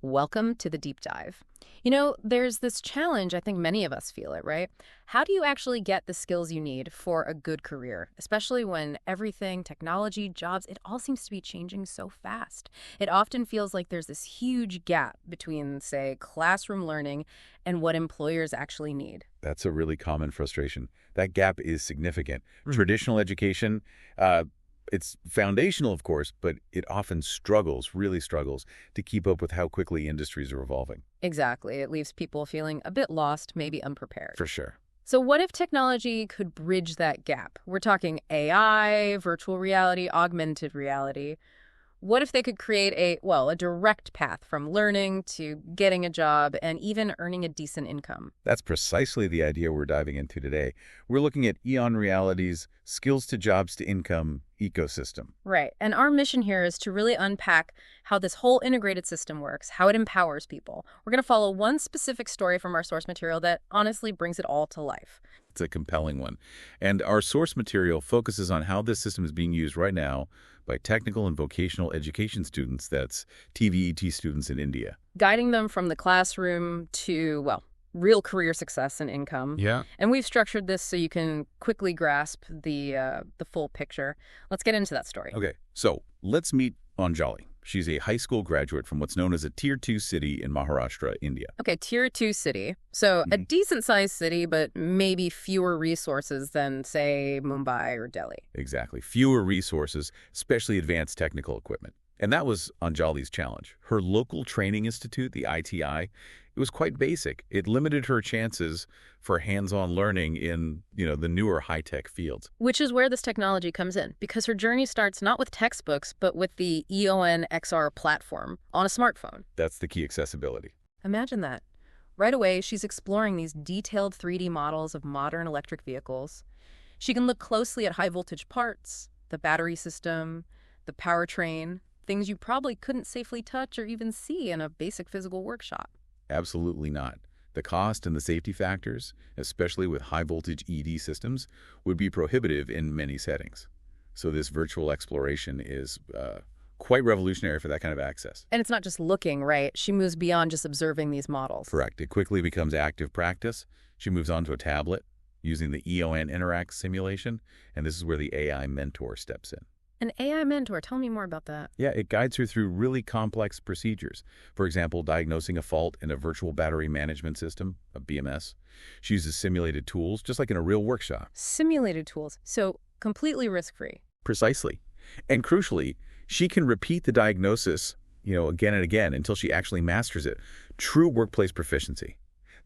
Welcome to the deep dive. There's this challenge, I think many of us feel it, right? How do you actually get the skills you need for a good career, especially when everything, technology, jobs, it all seems to be changing so fast? It often feels like there's this huge gap between, say, classroom learning and what employers actually need. That's a really common frustration. That gap is significant. Mhm. Traditional education, it's foundational, of course, but it often struggles, really struggles, to keep up with how quickly industries are evolving. Exactly. It leaves people feeling a bit lost, maybe unprepared. For sure. So what if technology could bridge that gap? We're talking AI, virtual reality, augmented reality. What if they could create a direct path from learning to getting a job and even earning a decent income? That's precisely the idea we're diving into today. We're looking at EON Reality's skills to jobs to income ecosystem. Right. And our mission here is to really unpack how this whole integrated system works, how it empowers people. We're going to follow one specific story from our source material that honestly brings it all to life. It's a compelling one. And our source material focuses on how this system is being used right now by technical and vocational education students, that's TVET students in India. Guiding them from the classroom to, real career success and income. Yeah. And we've structured this so you can quickly grasp the full picture. Let's get into that story. Okay, so let's meet Anjali. She's a high school graduate from what's known as a Tier 2 city in Maharashtra, India. Okay, Tier 2 city. So a Mhm. decent-sized city, but maybe fewer resources than, say, Mumbai or Delhi. Exactly. Fewer resources, especially advanced technical equipment. And that was Anjali's challenge. Her local training institute, the ITI, it was quite basic. It limited her chances for hands-on learning in, the newer high-tech fields. Which is where this technology comes in, because her journey starts not with textbooks, but with the EON XR platform on a smartphone. That's the key: accessibility. Imagine that. Right away, she's exploring these detailed 3D models of modern electric vehicles. She can look closely at high-voltage parts, the battery system, the powertrain, things you probably couldn't safely touch or even see in a basic physical workshop. Absolutely not. The cost and the safety factors, especially with high-voltage ED systems, would be prohibitive in many settings. So this virtual exploration is quite revolutionary for that kind of access. And it's not just looking, right? She moves beyond just observing these models. Correct. It quickly becomes active practice. She moves on to a tablet using the EON Interact simulation, and this is where the AI mentor steps in. An AI mentor, tell me more about that. Yeah, it guides her through really complex procedures. For example, diagnosing a fault in a virtual battery management system, a BMS. She uses simulated tools, just like in a real workshop. Simulated tools, so completely risk-free. Precisely. And crucially, she can repeat the diagnosis, again and again until she actually masters it. True workplace proficiency.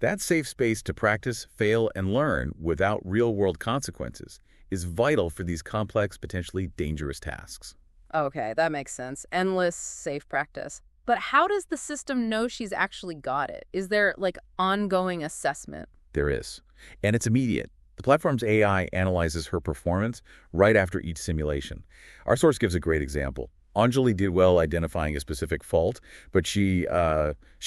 That safe space to practice, fail, and learn without real-world consequences is vital for these complex, potentially dangerous tasks. Okay, that makes sense. Endless, safe practice. But how does the system know she's actually got it? Is there, ongoing assessment? There is. And it's immediate. The platform's AI analyzes her performance right after each simulation. Our source gives a great example. Anjali did well identifying a specific fault, but she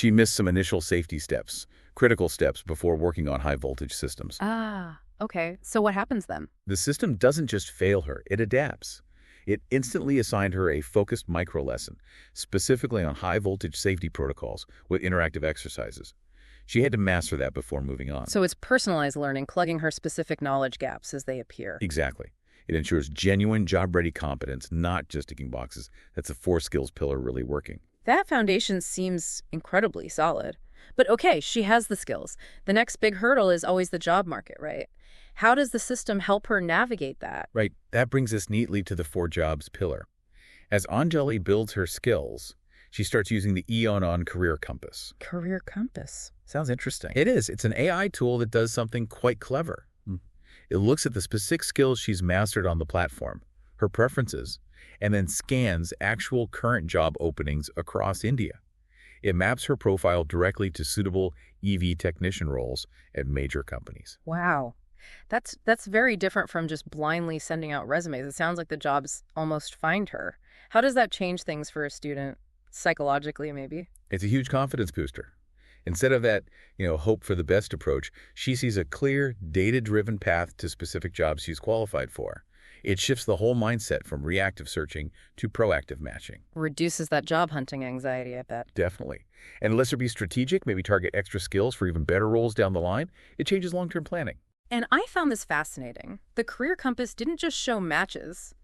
missed some initial safety steps, critical steps before working on high-voltage systems. Ah, okay. So what happens then? The system doesn't just fail her, it adapts. It instantly assigned her a focused micro-lesson, specifically on high-voltage safety protocols with interactive exercises. She had to master that before moving on. So it's personalized learning, plugging her specific knowledge gaps as they appear. Exactly. It ensures genuine job-ready competence, not just ticking boxes. That's a 4 skills pillar really working. That foundation seems incredibly solid. But okay, she has the skills. The next big hurdle is always the job market, right? How does the system help her navigate that? Right. That brings us neatly to the 4 jobs pillar. As Anjali builds her skills, she starts using the EON on Career Compass. Career compass. Sounds interesting. It is. It's an AI tool that does something quite clever. It looks at the specific skills she's mastered on the platform, her preferences, and then scans actual current job openings across India. It maps her profile directly to suitable EV technician roles at major companies. Wow. That's very different from just blindly sending out resumes. It sounds like the jobs almost find her. How does that change things for a student, psychologically maybe? It's a huge confidence booster. Instead of that, hope for the best approach, she sees a clear, data-driven path to specific jobs she's qualified for. It shifts the whole mindset from reactive searching to proactive matching. Reduces that job hunting anxiety, I bet. Definitely. And lets her be strategic, maybe target extra skills for even better roles down the line. It changes long-term planning. And I found this fascinating. The Career Compass didn't just show matches.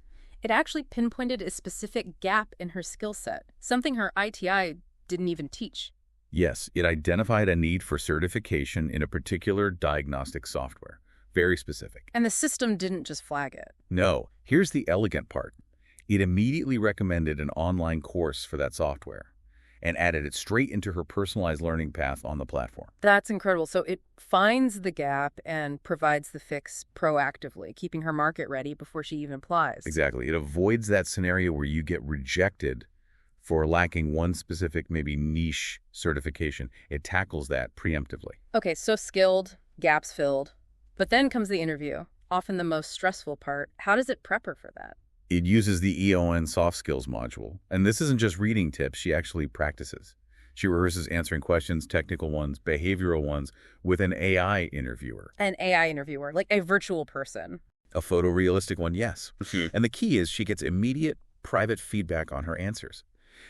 It actually pinpointed a specific gap in her skill set, something her ITI didn't even teach. Yes, it identified a need for certification in a particular diagnostic software. Very specific. And the system didn't just flag it. No, here's the elegant part. It immediately recommended an online course for that software and added it straight into her personalized learning path on the platform. That's incredible. So it finds the gap and provides the fix proactively, keeping her market ready before she even applies. Exactly. It avoids that scenario where you get rejected for lacking one specific, maybe niche certification. It tackles that preemptively. Okay, so skilled, gaps filled. But then comes the interview, often the most stressful part. How does it prep her for that? It uses the EON soft skills module. And this isn't just reading tips, she actually practices. She rehearses answering questions, technical ones, behavioral ones, with an AI interviewer. An AI interviewer, like a virtual person. A photorealistic one, yes. And the key is she gets immediate, private feedback on her answers.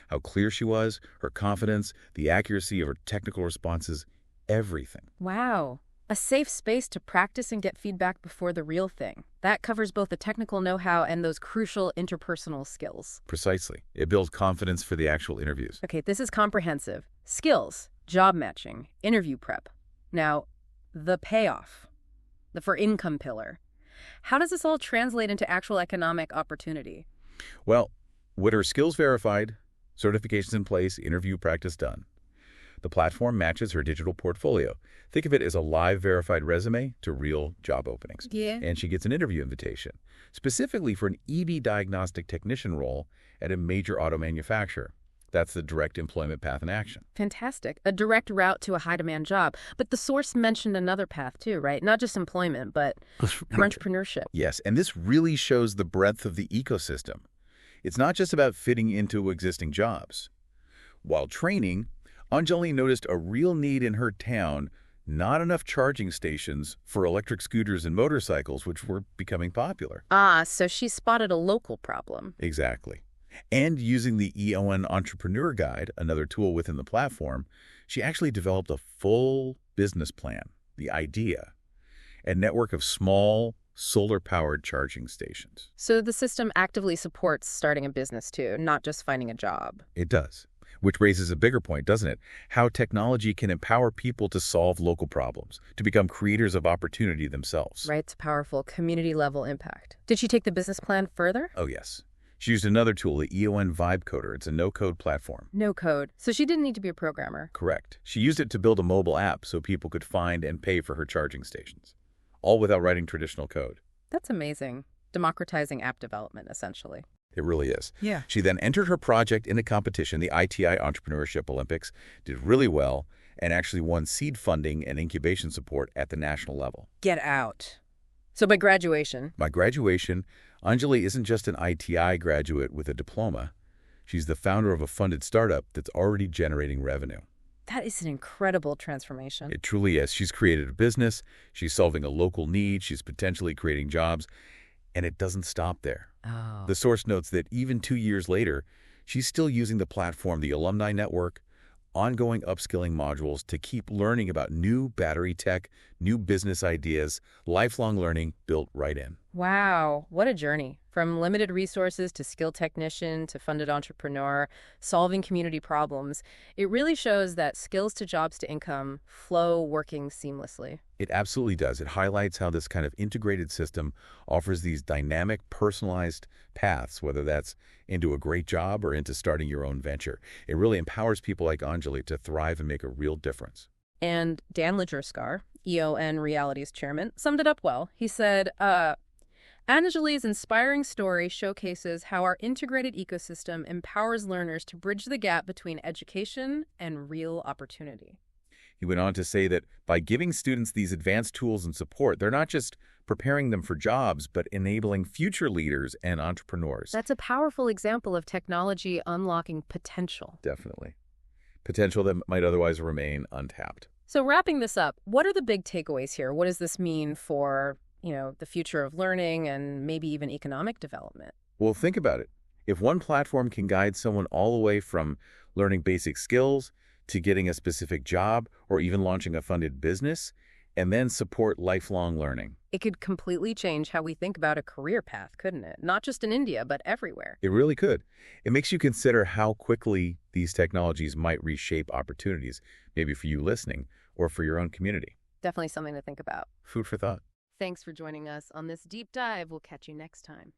How clear she was, her confidence, the accuracy of her technical responses, everything. Wow. A safe space to practice and get feedback before the real thing. That covers both the technical know-how and those crucial interpersonal skills. Precisely. It builds confidence for the actual interviews. Okay, this is comprehensive. Skills, job matching, interview prep. Now, the payoff, the for income pillar. How does this all translate into actual economic opportunity? Well, with her skills verified, certifications in place, interview practice done, the platform matches her digital portfolio. Think of it as a live verified resume to real job openings. Yeah. And she gets an interview invitation, specifically for an ED diagnostic technician role at a major auto manufacturer. That's the direct employment path in action. Fantastic. A direct route to a high-demand job. But the source mentioned another path too, right? Not just employment, but entrepreneurship. Yes, and this really shows the breadth of the ecosystem. It's not just about fitting into existing jobs. While training, Anjali noticed a real need in her town, not enough charging stations for electric scooters and motorcycles, which were becoming popular. Ah, so she spotted a local problem. Exactly. And using the EON Entrepreneur Guide, another tool within the platform, she actually developed a full business plan, the idea, a network of small, solar-powered charging stations. So the system actively supports starting a business too, not just finding a job. It does. Which raises a bigger point, doesn't it? How technology can empower people to solve local problems, to become creators of opportunity themselves. Right, it's powerful community-level impact. Did she take the business plan further? Oh, yes. She used another tool, the EON Vibe Coder. It's a no-code platform. No code. So she didn't need to be a programmer. Correct. She used it to build a mobile app so people could find and pay for her charging stations, all without writing traditional code. That's amazing. Democratizing app development, essentially. It really is. Yeah. She then entered her project in a competition, the ITI Entrepreneurship Olympics, did really well, and actually won seed funding and incubation support at the national level. Get out. So by graduation. By graduation, Anjali isn't just an ITI graduate with a diploma. She's the founder of a funded startup that's already generating revenue. That is an incredible transformation. It truly is. She's created a business, she's solving a local need, she's potentially creating jobs, and it doesn't stop there. Oh. The source notes that even 2 years later, she's still using the platform, the alumni network, ongoing upskilling modules to keep learning about new battery tech, new business ideas, lifelong learning built right in. Wow, what a journey. From limited resources to skilled technician to funded entrepreneur, solving community problems. It really shows that skills to jobs to income flow working seamlessly. It absolutely does. It highlights how this kind of integrated system offers these dynamic, personalized paths, whether that's into a great job or into starting your own venture. It really empowers people like Anjali to thrive and make a real difference. And Dan Lajerskar, EON Reality's chairman, summed it up well. He said, Anjali's inspiring story showcases how our integrated ecosystem empowers learners to bridge the gap between education and real opportunity. He went on to say that by giving students these advanced tools and support, they're not just preparing them for jobs, but enabling future leaders and entrepreneurs. That's a powerful example of technology unlocking potential. Definitely. Potential that might otherwise remain untapped. So wrapping this up, what are the big takeaways here? What does this mean for the future of learning and maybe even economic development. Well, think about it. If one platform can guide someone all the way from learning basic skills to getting a specific job or even launching a funded business, and then support lifelong learning, It could completely change how we think about a career path, couldn't it? Not just in India, but everywhere. it really could. It makes you consider how quickly these technologies might reshape opportunities, maybe for you listening or for your own community. Definitely something to think about. Food for thought. Thanks for joining us on this deep dive. We'll catch you next time.